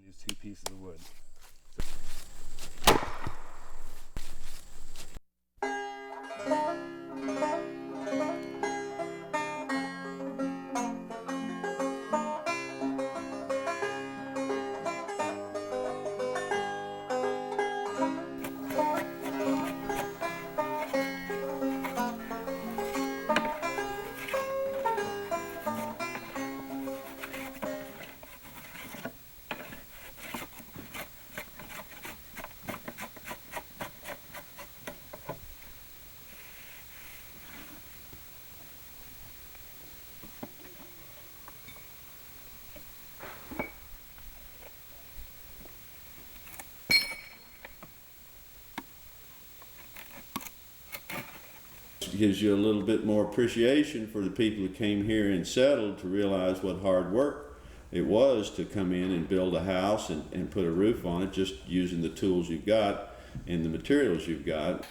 these two pieces of wood. It gives you a little bit more appreciation for the people who came here and settled, to realize what hard work it was to come in and build a house and put a roof on it just using the tools you've got and the materials you've got.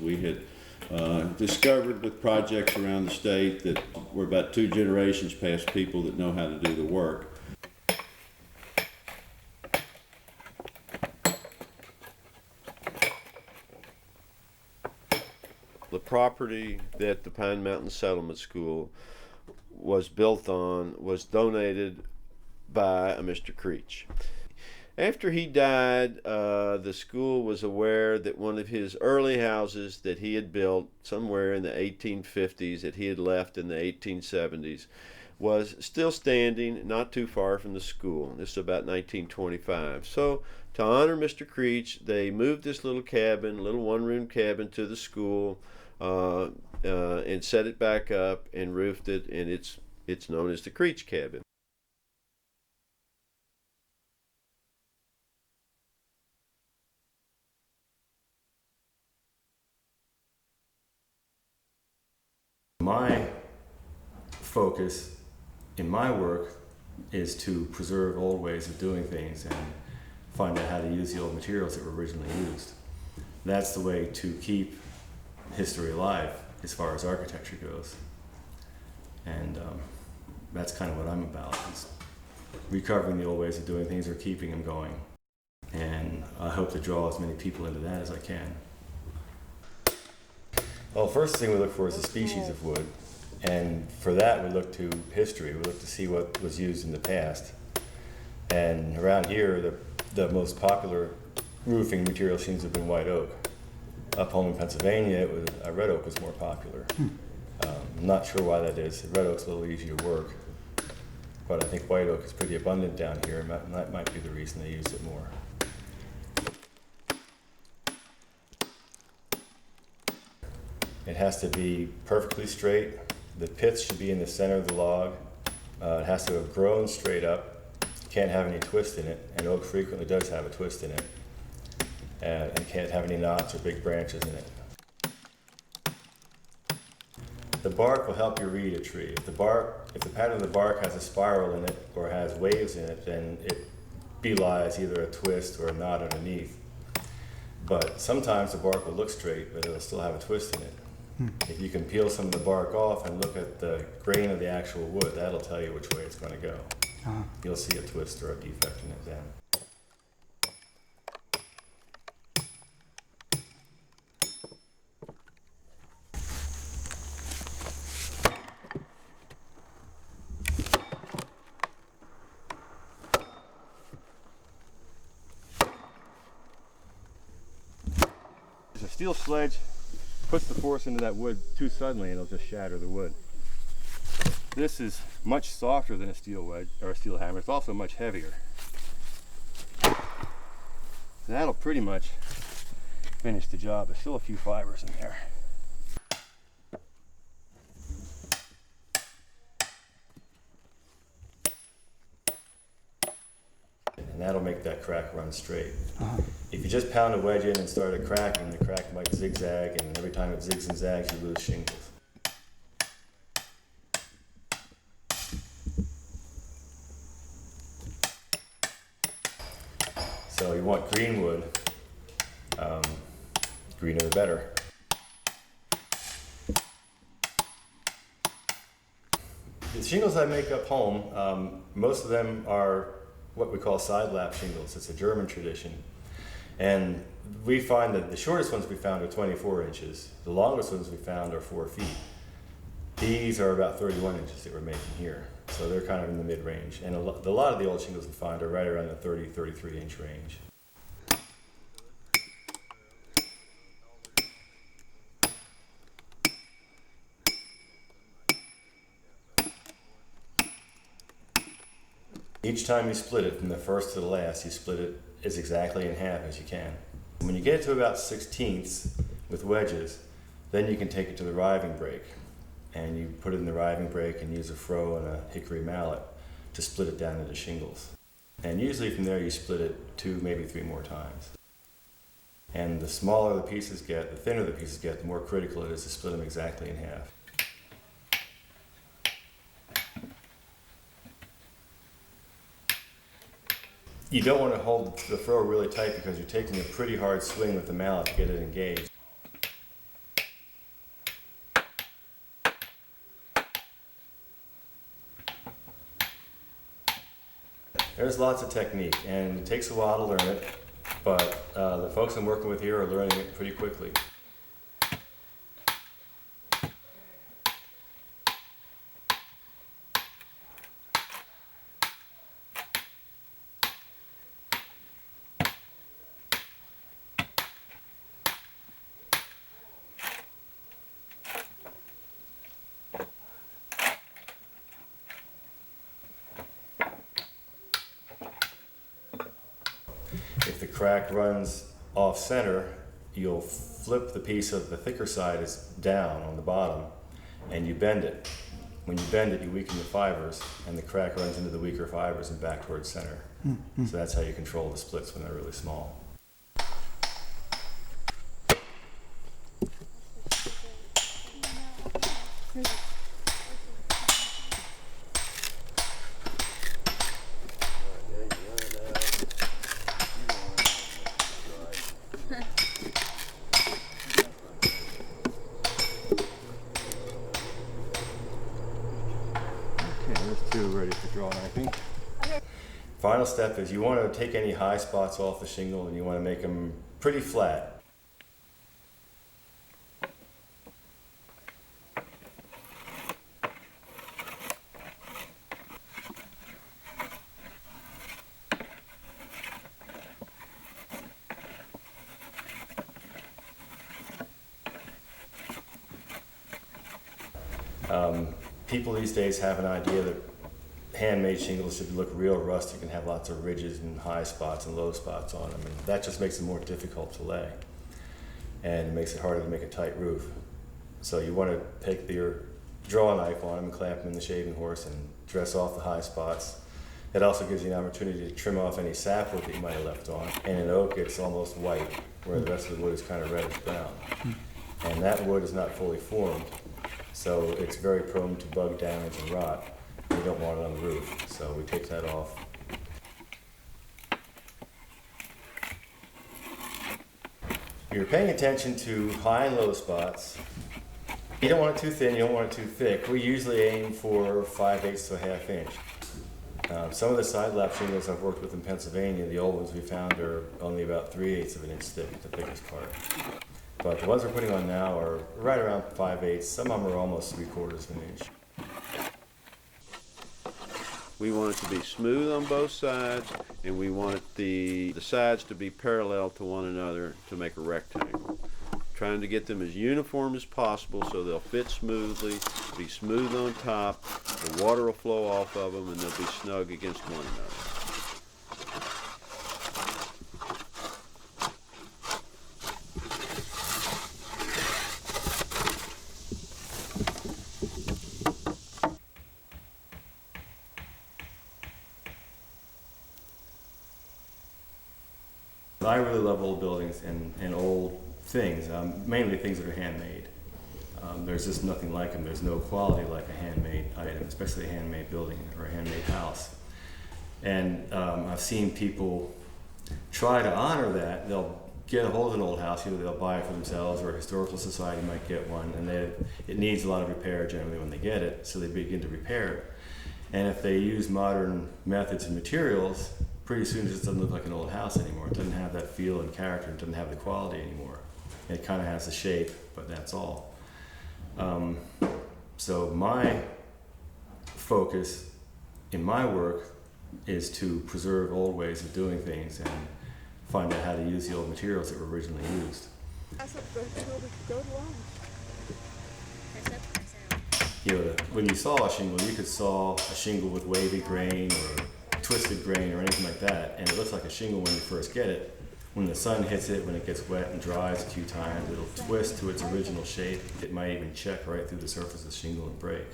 We had discovered with projects around the state that we're about 2 generations past people that know how to do the work. The property that the Pine Mountain Settlement School was built on was donated by a Mr. Creech. After he died, the school was aware that one of his early houses that he had built somewhere in the 1850s, that he had left in the 1870s, was still standing not too far from the school. This is about 1925. So to honor Mr. Creech, they moved this little cabin, little one-room cabin, to the school and set it back up and roofed it, and it's known as the Creech Cabin. My focus in my work is to preserve old ways of doing things and find out how to use the old materials that were originally used. That's the way to keep history alive as far as architecture goes. And that's kind of what I'm about, is recovering the old ways of doing things or keeping them going. And I hope to draw as many people into that as I can. Well, first thing we look for is the species of wood. And for that, we look to history. We look to see what was used in the past. And around here, the most popular roofing material seems to have been white oak. Up home in Pennsylvania, red oak was more popular. I'm not sure why that is. Red oak's a little easier to work, but I think white oak is pretty abundant down here, and that might be the reason they use it more. It has to be perfectly straight. The pith should be in the center of the log. It has to have grown straight up. You can't have any twist in it, and oak frequently does have a twist in it. And can't have any knots or big branches in it. The bark will help you read a tree. If the pattern of the bark has a spiral in it or has waves in it, then it belies either a twist or a knot underneath. But sometimes the bark will look straight, but it'll still have a twist in it. If you can peel some of the bark off and look at the grain of the actual wood, that'll tell you which way it's going to go. You'll see a twist or a defect in it then. A steel sledge puts the force into that wood too suddenly and it'll just shatter the wood. This is much softer than a steel wedge or a steel hammer. It's also much heavier. That'll pretty much finish the job. There's still a few fibers in there. And that'll make that crack run straight. If you just pound a wedge in and start it cracking, the crack might zigzag, and every time it zigs and zags, you lose shingles. So you want green wood, greener the better. The shingles I make up home, most of them are what we call side lap shingles. It's a German tradition. And we find that the shortest ones we found are 24 inches. The longest ones we found are 4 feet. These are about 31 inches that we're making here. So they're kind of in the mid-range. And a lot of the old shingles we find are right around the 30, 33 inch range. Each time you split it, from the first to the last, you split it as exactly in half as you can. When you get it to about 1/16 with wedges, then you can take it to the riving brake. And you put it in the riving brake and use a froe and a hickory mallet to split it down into shingles. And usually from there you split it 2, maybe 3 more times. And the smaller the pieces get, the thinner the pieces get, the more critical it is to split them exactly in half. You don't want to hold the froe really tight because you're taking a pretty hard swing with the mallet to get it engaged. There's lots of technique, and it takes a while to learn it, but the folks I'm working with here are learning it pretty quickly. If the crack runs off center, you'll flip the piece of the thicker side is down on the bottom and you bend it. When you bend it, you weaken the fibers and the crack runs into the weaker fibers and back towards center. Mm-hmm. So that's how you control the splits when they're really small. Ready for drawing, I think. Final step is you want to take any high spots off the shingle and you want to make them pretty flat. People these days have an idea that handmade shingles should look real rustic and have lots of ridges and high spots and low spots on them, and that just makes it more difficult to lay and it makes it harder to make a tight roof. So you want to take your draw knife on them and clamp them in the shaving horse and dress off the high spots. It also gives you an opportunity to trim off any sapwood that you might have left on. And in oak it's almost white, where the rest of the wood is kind of reddish brown. And that wood is not fully formed, so it's very prone to bug damage and rot. We don't want it on the roof, so we take that off. You're paying attention to high and low spots. You don't want it too thin, you don't want it too thick. We usually aim for 5/8 to a ½ inch. Some of the side lap shingles I've worked with in Pennsylvania, the old ones we found are only about 3/8 of an inch thick, the thickest part. But the ones we're putting on now are right around 5/8. Some of them are almost 3/4 of an inch. We want it to be smooth on both sides, and we want the sides to be parallel to one another to make a rectangle. Trying to get them as uniform as possible so they'll fit smoothly, be smooth on top, the water will flow off of them, and they'll be snug against one another. I really love old buildings and old things, mainly things that are handmade. There's just nothing like them. There's no quality like a handmade item, especially a handmade building or a handmade house. And I've seen people try to honor that. They'll get a hold of an old house, either they'll buy it for themselves or a historical society might get one, and it needs a lot of repair generally when they get it, so they begin to repair it. And if they use modern methods and materials, pretty soon it just doesn't look like an old house anymore. It doesn't have that feel and character. It doesn't have the quality anymore. It kind of has the shape, but that's all. So my focus in my work is to preserve old ways of doing things and find out how to use the old materials that were originally used. You know, when you saw a shingle, you could saw a shingle with wavy grain or twisted grain or anything like that, and it looks like a shingle when you first get it. When the sun hits it, when it gets wet and dries a few times, it'll twist to its original shape. It might even check right through the surface of the shingle and break.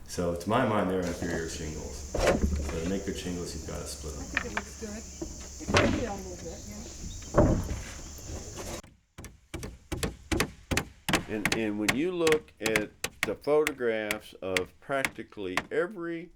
So to my mind, they're inferior shingles. So to make good shingles, you've got to split them. I think it looks good. Maybe a little bit, yeah. And when you look at the photographs of practically every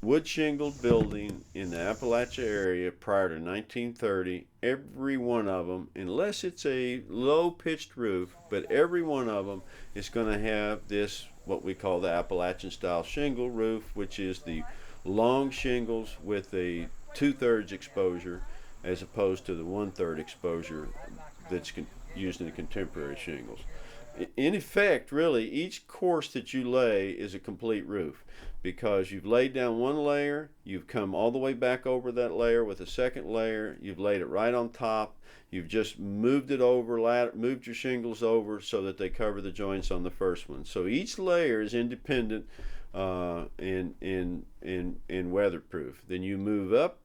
wood shingled building in the Appalachia area prior to 1930, every one of them, unless it's a low pitched roof, but every one of them is going to have this, what we call the Appalachian style shingle roof, which is the long shingles with a 2/3 exposure as opposed to the 1/3 exposure that's used in the contemporary shingles. In effect, really, each course that you lay is a complete roof, because you've laid down one layer, you've come all the way back over that layer with a second layer, you've laid it right on top, you've just moved it over, moved your shingles over so that they cover the joints on the first one. So each layer is independent in weatherproof. Then you move up,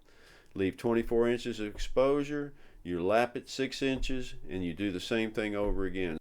leave 24 inches of exposure, you lap it 6 inches, and you do the same thing over again.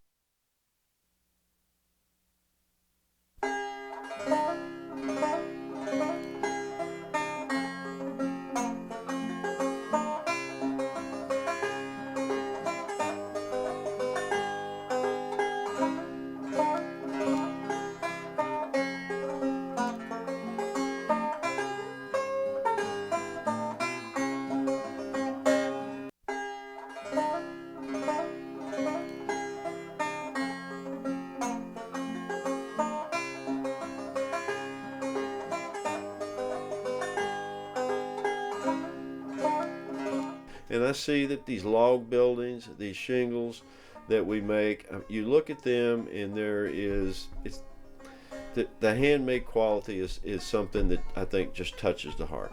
And I see that these log buildings, these shingles that we make, you look at them and the handmade quality is something that I think just touches the heart.